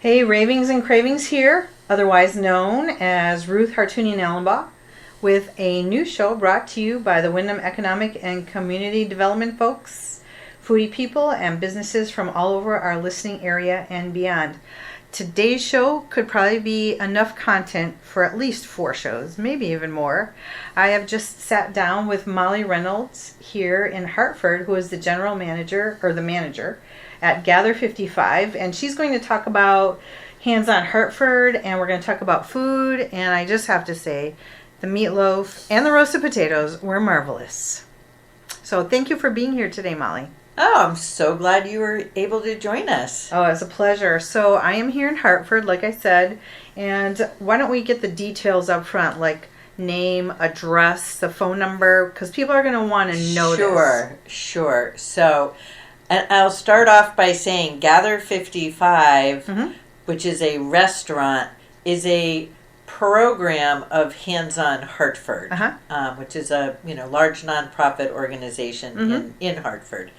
Hey, Ravings and Cravings here, otherwise known as Ruth Hartunian Allenbaugh, with a new show brought to you by the Wyndham Economic and Community Development folks, foodie people, and businesses from all over our listening area and beyond. Today's show could probably be enough content for at least 4 shows, maybe even more. I have just sat down with Molly Reynolds here in Hartford, who is the general manager, or the manager, at Gather 55, and she's going to talk about Hands on Hartford, and we're going to talk about food, and I just have to say, the meatloaf and the roasted potatoes were marvelous. So thank you for being here today, Molly. Oh, I'm so glad you were able to join us. Oh, it's a pleasure. So I am here in Hartford, like I said, and why don't we get the details up front, like name, address, the phone number, because people are going to want to know this. Sure. So, and I'll start off by saying Gather 55, which is a restaurant, is a program of Hands on Hartford, which is a large nonprofit organization in Hartford.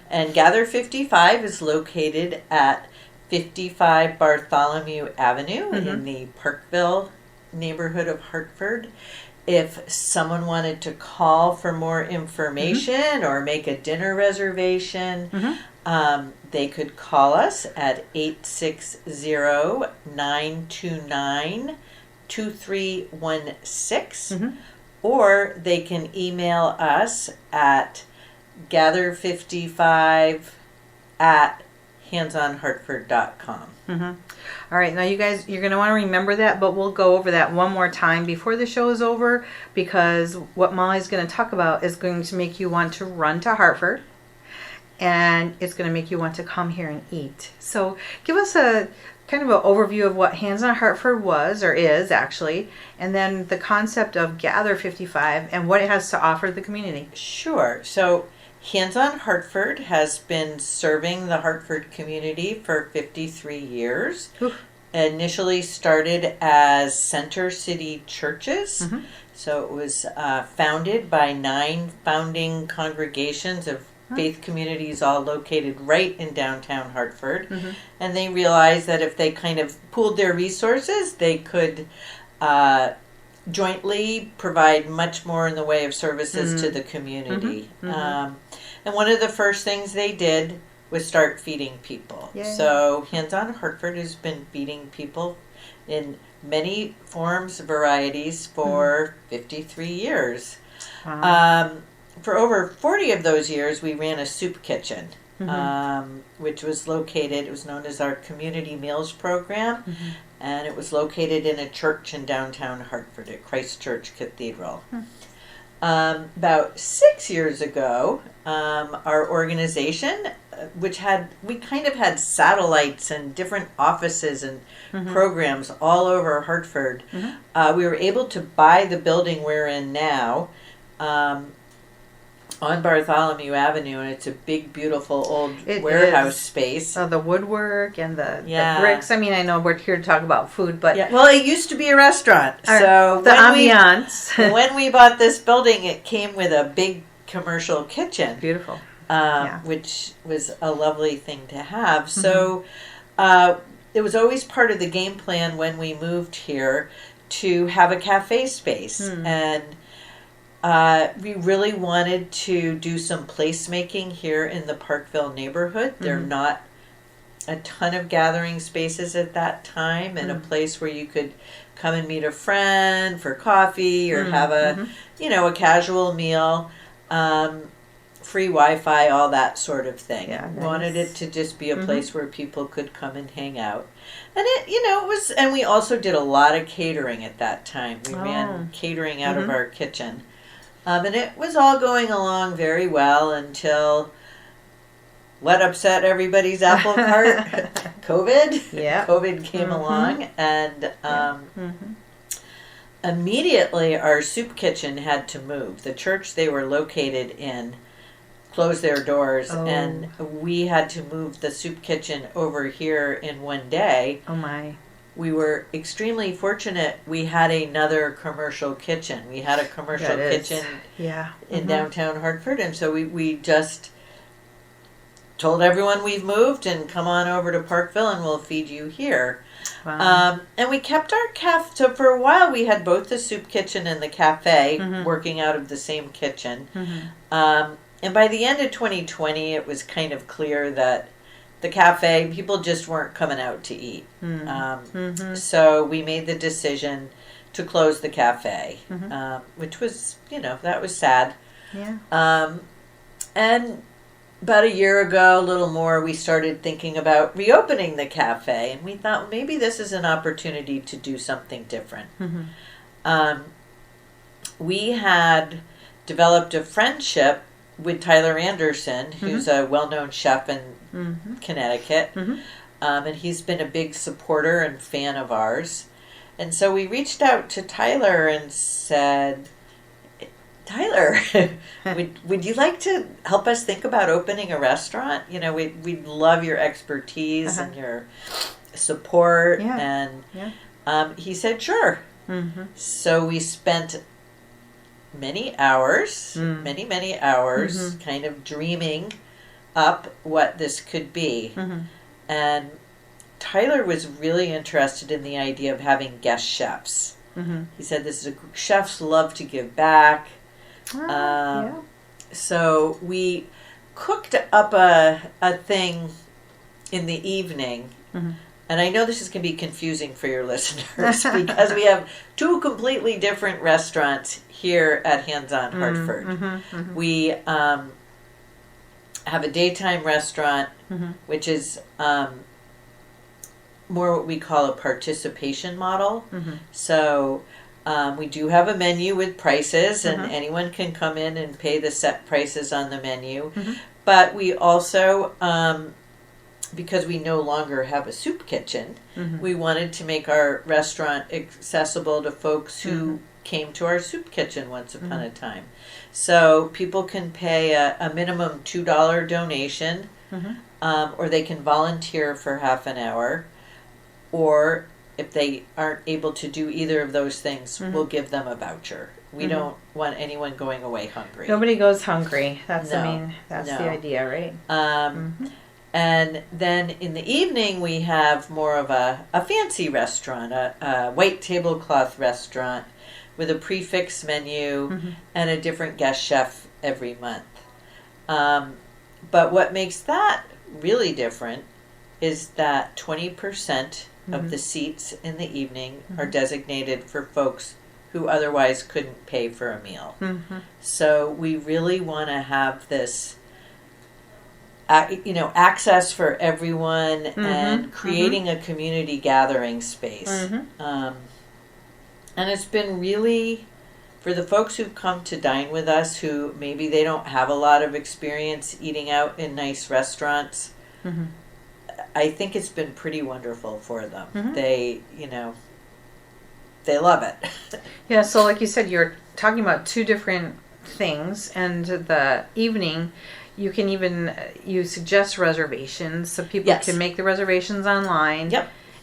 And Gather 55 is located at 55 Bartholomew Avenue in the Parkville neighborhood of Hartford. If someone wanted to call for more information or make a dinner reservation, they could call us at 860-929-2316, or they can email us at gather55@handsonhartford.com. All right, now you guys, you're going to want to remember that, but we'll go over that one more time before the show is over, because what Molly's going to talk about is going to make you want to run to Hartford, and it's going to make you want to come here and eat. So give us a kind of an overview of what Hands on Hartford was, or is actually, and then the concept of Gather 55 and what it has to offer the community. Sure. So Hands on Hartford has been serving the Hartford community for 53 years. Initially started as Center City Churches. So it was founded by 9 founding congregations of faith communities, all located right in downtown Hartford. And they realized that if they kind of pooled their resources, they could jointly provide much more in the way of services to the community. And one of the first things they did was start feeding people. Yay. So Hands on Hartford has been feeding people in many forms, varieties for 53 years. Wow. For over 40 of those years, we ran a soup kitchen, which was located, it was known as our Community Meals Program, and it was located in a church in downtown Hartford at Christ Church Cathedral. About 6 years ago, our organization, we kind of had satellites and different offices and programs all over Hartford, we were able to buy the building we're in now, on Bartholomew Avenue, and it's a big, beautiful old warehouse space. Oh, the woodwork and the bricks. I mean, I know we're here to talk about food, but well, it used to be a restaurant. So the ambiance. When we bought this building, it came with a big commercial kitchen. Beautiful. Which was a lovely thing to have. So it was always part of the game plan when we moved here to have a cafe space, and we really wanted to do some placemaking here in the Parkville neighborhood. There are not a ton of gathering spaces at that time, and a place where you could come and meet a friend for coffee or have a casual meal, free Wi-Fi, all that sort of thing. Yeah, nice. Wanted it to just be a place where people could come and hang out. And it was, and we also did a lot of catering at that time. We ran catering out of our kitchen. And it was all going along very well until what upset everybody's apple cart? COVID. Yeah. COVID came along, and immediately our soup kitchen had to move. The church they were located in closed their doors, and we had to move the soup kitchen over here in one day. Oh my. We were extremely fortunate. We had another commercial kitchen. We had a commercial kitchen in downtown Hartford, and so we just told everyone we've moved and come on over to Parkville and we'll feed you here. Wow. And we kept our cafe. So for a while, we had both the soup kitchen and the cafe working out of the same kitchen. And by the end of 2020, it was kind of clear that the cafe, people just weren't coming out to eat. So we made the decision to close the cafe, which was, that was sad. Yeah. And about a year ago, a little more, we started thinking about reopening the cafe. And we thought maybe this is an opportunity to do something different. We had developed a friendship with Tyler Anderson, who's a well-known chef in Connecticut. And he's been a big supporter and fan of ours. And so we reached out to Tyler and said, Tyler, would you like to help us think about opening a restaurant? We'd love your expertise and your support. And he said, sure. So we spent many hours, many hours, kind of dreaming up what this could be. And Tyler was really interested in the idea of having guest chefs. He said, chefs love to give back. So we cooked up a thing in the evening. And I know this is going to be confusing for your listeners because we have two completely different restaurants here at Hands On Hartford. We have a daytime restaurant, which is more what we call a participation model. So we do have a menu with prices, and anyone can come in and pay the set prices on the menu. But we also, because we no longer have a soup kitchen, we wanted to make our restaurant accessible to folks who came to our soup kitchen once upon a time. So people can pay a minimum $2 donation, or they can volunteer for half an hour, or if they aren't able to do either of those things, we'll give them a voucher. We don't want anyone going away hungry. Nobody goes hungry. That's the idea, right? And then in the evening, we have more of a fancy restaurant, a white tablecloth restaurant with a prefix menu and a different guest chef every month. But what makes that really different is that 20% of the seats in the evening are designated for folks who otherwise couldn't pay for a meal. So we really want to have this access for everyone and creating a community gathering space. And it's been really, for the folks who've come to dine with us who maybe they don't have a lot of experience eating out in nice restaurants, I think it's been pretty wonderful for them. They, they love it. Yeah, so like you said, you're talking about two different things, and the evening, you can even, you suggest reservations, so people can make the reservations online.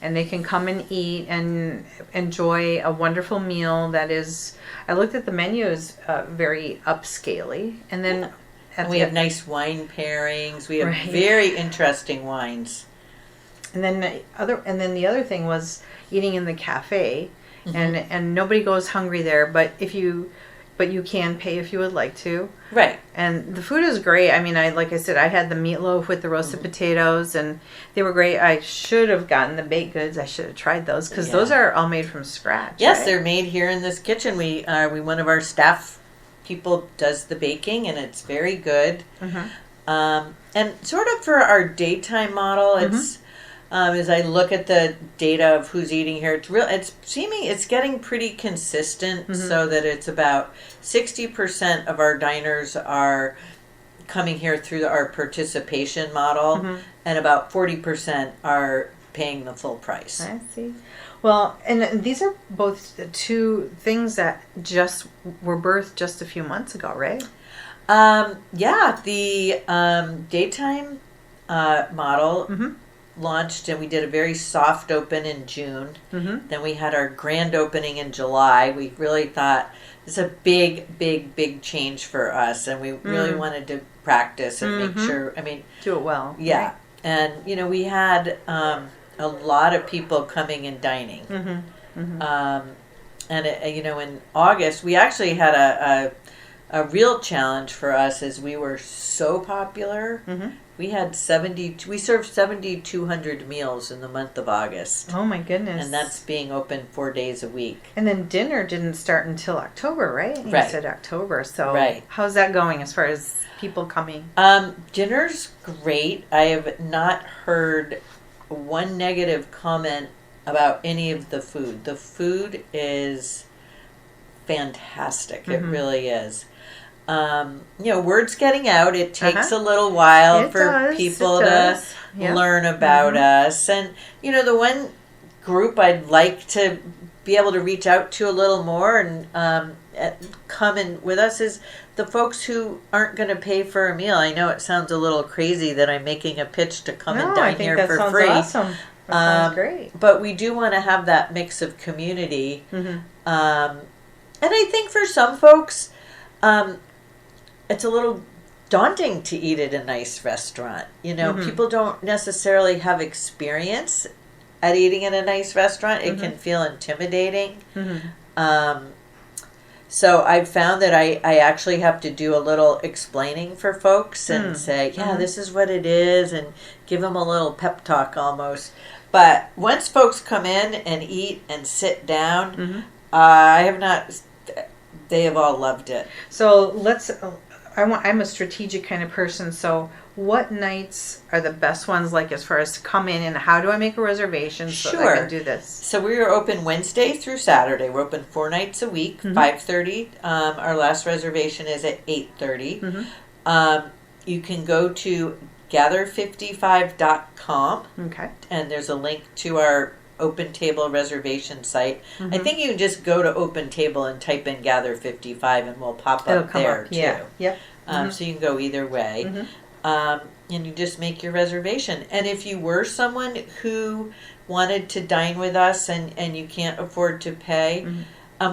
And they can come and eat and enjoy a wonderful meal that is, I looked at the menu, is very upscale-y. And then and we have nice wine pairings. We have very interesting wines. And then the other thing was eating in the cafe, and nobody goes hungry there. But you can pay if you would like to. Right. And the food is great. I mean, like I said, I had the meatloaf with the roasted potatoes, and they were great. I should have gotten the baked goods. I should have tried those because those are all made from scratch. Yes, right? They're made here in this kitchen. We one of our staff people does the baking, and it's very good. And sort of for our daytime model, it's as I look at the data of who's eating here, it's getting pretty consistent, so that it's about 60% of our diners are coming here through our participation model, and about 40% are paying the full price. I see. Well, and these are both the two things that just were birthed just a few months ago, right? The daytime model launched and we did a very soft open in June. Mm-hmm. Then we had our grand opening in July. We really thought it's a big change for us, and we really wanted to practice and make sure. I mean, do it well. Yeah, right? and we had a lot of people coming and dining. And in August we actually had a real challenge for us as we were so popular. We had we served 7,200 meals in the month of August. Oh my goodness. And that's being open 4 days a week. And then dinner didn't start until October, right? You Right. said October. So Right. how's that going as far as people coming? Dinner's great. I have not heard one negative comment about any of the food. The food is fantastic. It really is. Word's getting out. It takes a little while for people to learn about us. And, the one group I'd like to be able to reach out to a little more and come in with us is the folks who aren't going to pay for a meal. I know it sounds a little crazy that I'm making a pitch to come and dine here for free. Awesome. That sounds great. But we do want to have that mix of community. And I think for some folks, it's a little daunting to eat at a nice restaurant. People don't necessarily have experience at eating at a nice restaurant. It can feel intimidating. So I've found that I actually have to do a little explaining for folks and say, this is what it is, and give them a little pep talk almost. But once folks come in and eat and sit down, they have all loved it. So I'm a strategic kind of person, so what nights are the best ones, like as far as to come in, and how do I make a reservation so that I can do this? So we are open Wednesday through Saturday. We're open 4 nights a week, 5:30. Our last reservation is at 8:30. You can go to gather55.com. Okay. And there's a link to our Open Table reservation site. I think you can just go to Open Table and type in Gather 55 and we'll pop up there too. Yeah. Yep. So you can go either way. And you just make your reservation. And if you were someone who wanted to dine with us and you can't afford to pay,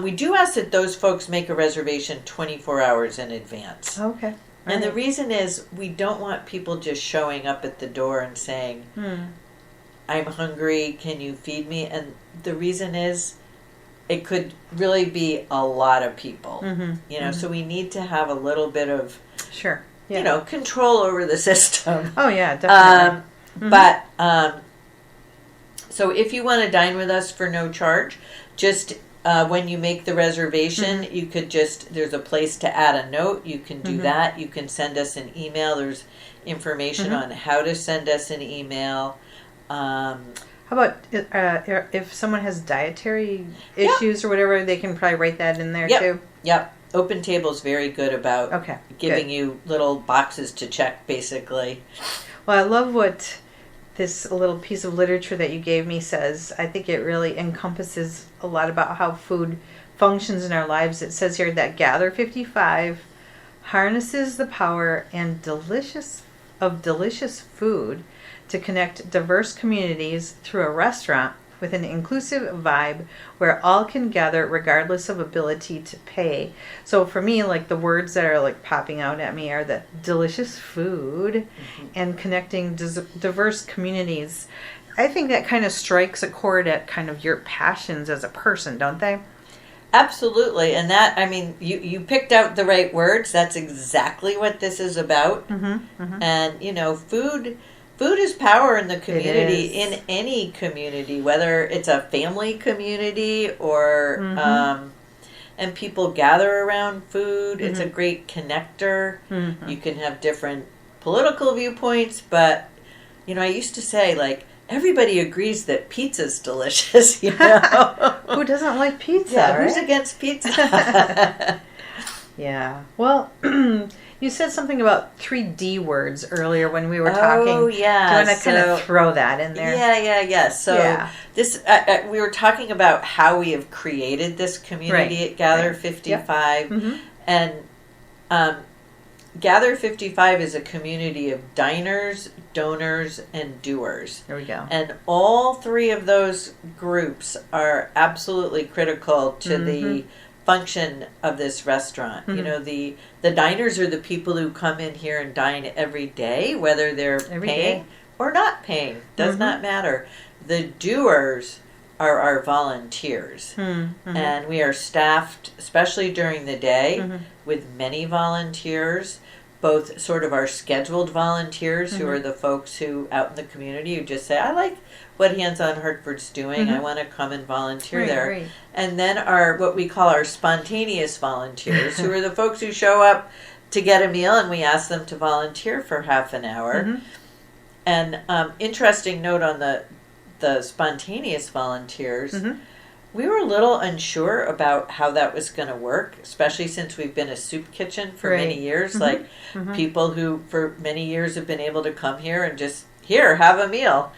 we do ask that those folks make a reservation 24 hours in advance. Okay. And the reason is we don't want people just showing up at the door and saying, I'm hungry, can you feed me? And the reason is it could really be a lot of people. So we need to have a little bit of control over the system. Oh yeah, definitely. But so if you want to dine with us for no charge, just when you make the reservation, you could there's a place to add a note. You can do that. You can send us an email. There's information on how to send us an email. How about if someone has dietary issues or whatever, they can probably write that in there too? Yep. Open Table is very good about giving you little boxes to check, basically. Well, I love what this little piece of literature that you gave me says. I think it really encompasses a lot about how food functions in our lives. It says here that Gather 55 harnesses the power and delicious food to connect diverse communities through a restaurant with an inclusive vibe where all can gather regardless of ability to pay. So for me, like the words that are like popping out at me are the delicious food and connecting diverse communities. I think that kind of strikes a chord at kind of your passions as a person, don't they? Absolutely. And that, I mean, you picked out the right words. That's exactly what this is about. And, food is power in the community, in any community, whether it's a family community or, and people gather around food. It's a great connector. You can have different political viewpoints, but, I used to say, like, everybody agrees that pizza's delicious, Who doesn't like pizza, Yeah, right? who's against pizza? Yeah. Well, you said something about 3D words earlier when we were talking. Oh, yeah. Do you want to kind of throw that in there? Yeah. So this, we were talking about how we have created this community at Gather 55. And Gather 55 is a community of diners, donors, and doers. There we go. And all three of those groups are absolutely critical to the function of this restaurant. You know, the diners are the people who come in here and dine every day, whether they're paying or not paying. Does not matter. The doers are our volunteers. And we are staffed, especially during the day, with many volunteers, both sort of our scheduled volunteers who are the folks who out in the community who just say, I like what Hands on Hartford's doing. I want to come and volunteer there. Right. And then our what we call our spontaneous volunteers, who are the folks who show up to get a meal and we ask them to volunteer for half an hour. And interesting note on the spontaneous volunteers, we were a little unsure about how that was going to work, especially since we've been a soup kitchen for many years. Like people who for many years have been able to come here and just, here, have a meal.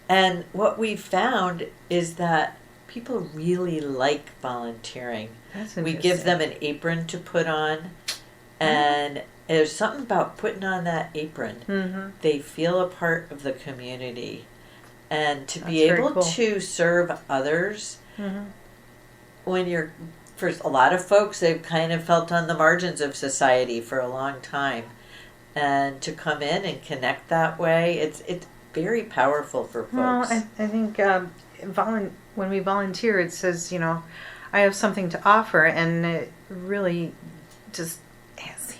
And what we found is that people really like volunteering. We give them an apron to put on, and there's something about putting on that apron. They feel a part of the community. And to be able to serve others, when you're, for a lot of folks, they've kind of felt on the margins of society for a long time. And to come in and connect that way, it's very powerful for folks. Well, I think when we volunteer, it says, you know, I have something to offer, and it really just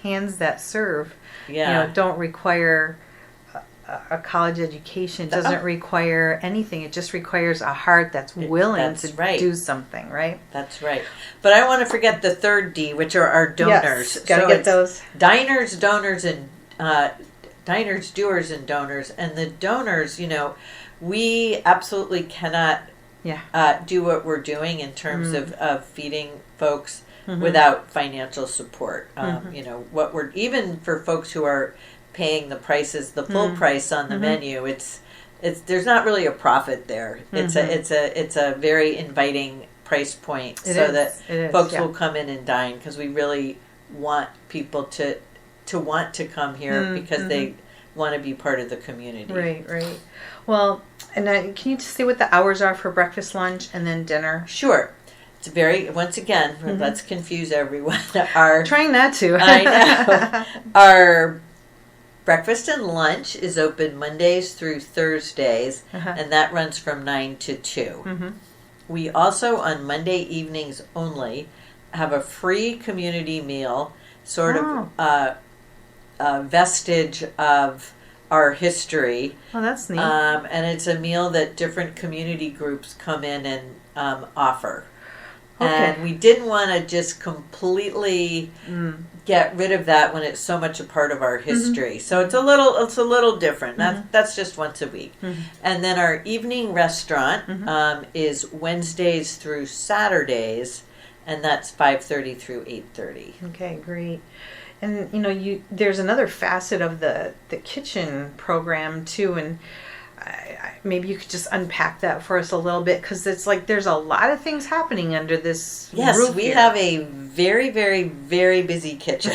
hands that serve, you know, don't require a college education, doesn't require anything. It just requires a heart that's willing to do something, right? That's right. But I don't want to forget the third D, which are our donors. Yes, gotta get those. Diners, donors, and diners, doers, and donors. And the donors, you know, we absolutely cannot do what we're doing in terms of feeding folks without financial support. You know, what we're, even for folks who are paying the prices, the full price on the menu, it's there's not really a profit there. It's a very inviting price point that folks will come in and dine, because we really want people to want to come here because they want to be part of the community. Right. Well, and can you just say what the hours are for breakfast, lunch, and then dinner? Sure. It's very, once again, let's confuse everyone. Trying not to. I know. Our breakfast and lunch is open Mondays through Thursdays, and that runs from 9 to 2. We also, on Monday evenings only, have a free community meal, sort of a vestige of our history. Oh, that's neat. And it's a meal that different community groups come in and offer. And we didn't want to just completely get rid of that when it's so much a part of our history. So it's a little different. That's just once a week. And then our evening restaurant is Wednesdays through Saturdays, and that's 5:30 through 8:30. Okay, great. And you know, there's another facet of the kitchen program too, and maybe you could just unpack that for us a little bit, because it's like there's a lot of things happening under this roof we here. have a very, very, very busy kitchen.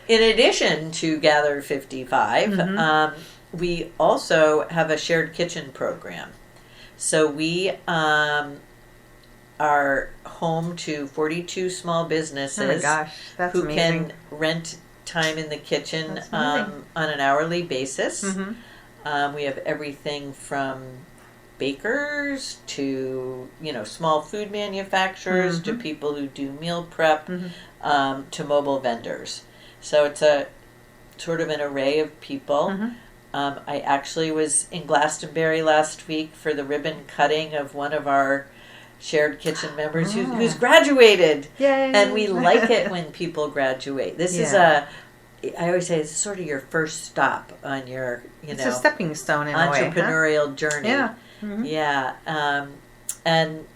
In addition to Gather 55, we also have a shared kitchen program. So we are home to 42 small businesses. Oh my gosh, that's who amazing. Can rent time in the kitchen on an hourly basis. We have everything from bakers to, you know, small food manufacturers to people who do meal prep to mobile vendors. So it's a sort of an array of people. I actually was in Glastonbury last week for the ribbon cutting of one of our shared kitchen members who's graduated. Yay. And we like it when people graduate. This is I always say it's sort of your first stop on your, it's a stepping stone in entrepreneurial journey. And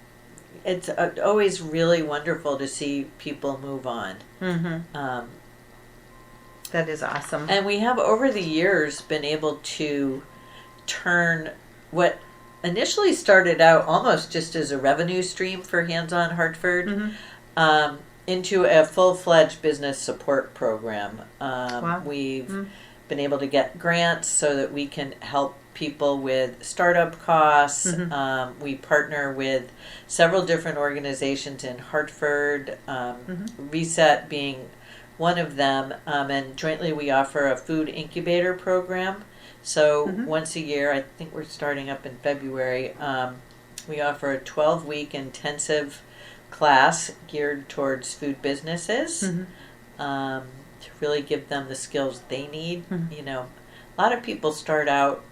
it's always really wonderful to see people move on. That is awesome. And we have over the years been able to turn what initially started out almost just as a revenue stream for Hands on Hartford into a full-fledged business support program. Wow. We've been able to get grants so that we can help people with startup costs. We partner with several different organizations in Hartford, Reset being one of them, and jointly we offer a food incubator program. So once a year, I think we're starting up in February, we offer a 12-week intensive class geared towards food businesses to really give them the skills they need. You know, a lot of people start out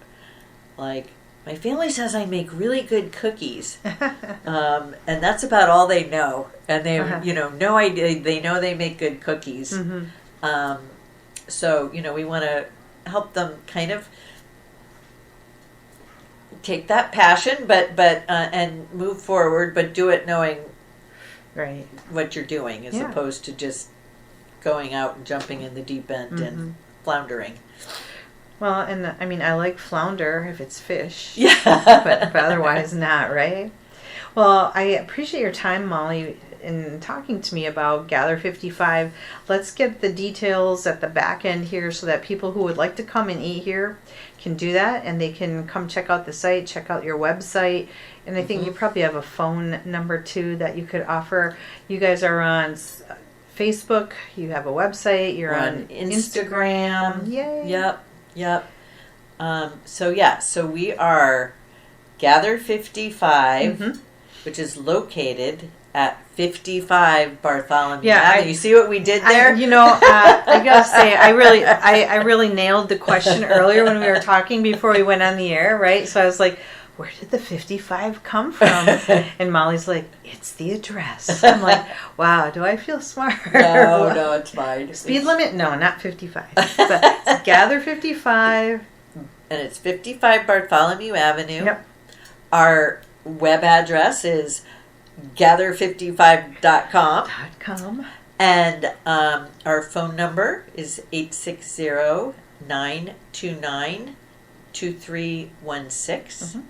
like, my family says I make really good cookies, and that's about all they know. And they, you know, no idea. They know they make good cookies. So, you know, we want to help them kind of take that passion, but and move forward, but do it knowing what you're doing, as opposed to just going out and jumping in the deep end and floundering. Well, and I mean, I like flounder if it's fish. Yeah. but otherwise not, right? Well, I appreciate your time, Molly, in talking to me about Gather 55. Let's get the details at the back end here so that people who would like to come and eat here can do that, and they can come check out the site, check out your website. And I think you probably have a phone number too that you could offer. You guys are on Facebook, you have a website, you're on Instagram. Yay. Yep. So we are Gather 55, which is located at 55 Bartholomew Avenue. You see what we did there? I gotta say, I really nailed the question earlier when we were talking before we went on the air, right? So I was like, where did the 55 come from? And Molly's like, it's the address. I'm like, wow, do I feel smart? No, it's fine. Speed limit? No, not 55. But it's Gather 55. And it's 55 Bartholomew Avenue. Yep. Our web address is gather55.com. And our phone number is 860-929-2316.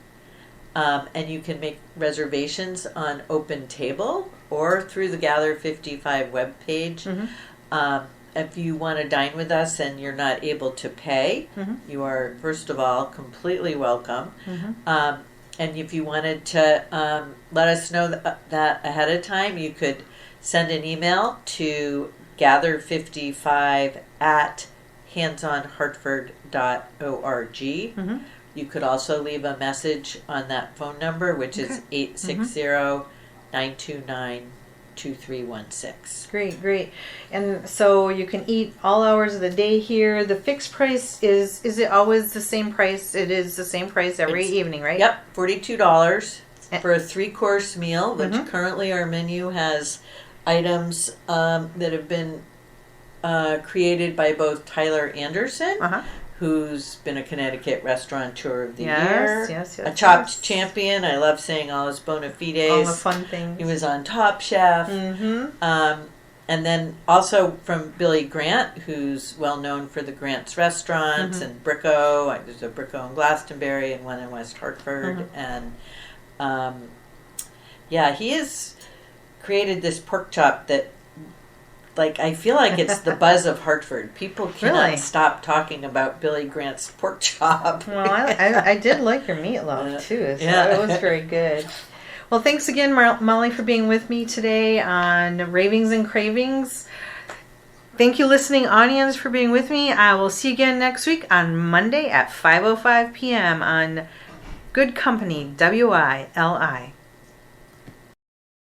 And you can make reservations on Open Table or through the Gather 55 webpage. If you want to dine with us and you're not able to pay, you are, first of all, completely welcome. And if you wanted to let us know that ahead of time, you could send an email to gather55@handsonhartford.org. You could also leave a message on that phone number, which is 860-929-2316. Great. And so you can eat all hours of the day here. The fixed price is it always the same price? It is the same price every evening, right? Yep, $42 for a 3-course meal, which currently our menu has items that have been created by both Tyler Anderson, who's been a Connecticut Restaurateur of the Year, a Chopped Champion. I love saying all his bona fides. All the fun things. He was on Top Chef. And then also from Billy Grant, who's well known for the Grant's restaurants and Bricko. There's a Bricko in Glastonbury and one in West Hartford. And he has created this pork chop that, like, I feel like it's the buzz of Hartford. People cannot stop talking about Billy Grant's pork chop. Well, I did like your meatloaf too. So it was very good. Well, thanks again, Molly, for being with me today on Ravings and Cravings. Thank you, listening audience, for being with me. I will see you again next week on Monday at 5:05 p.m. on Good Company, WILI.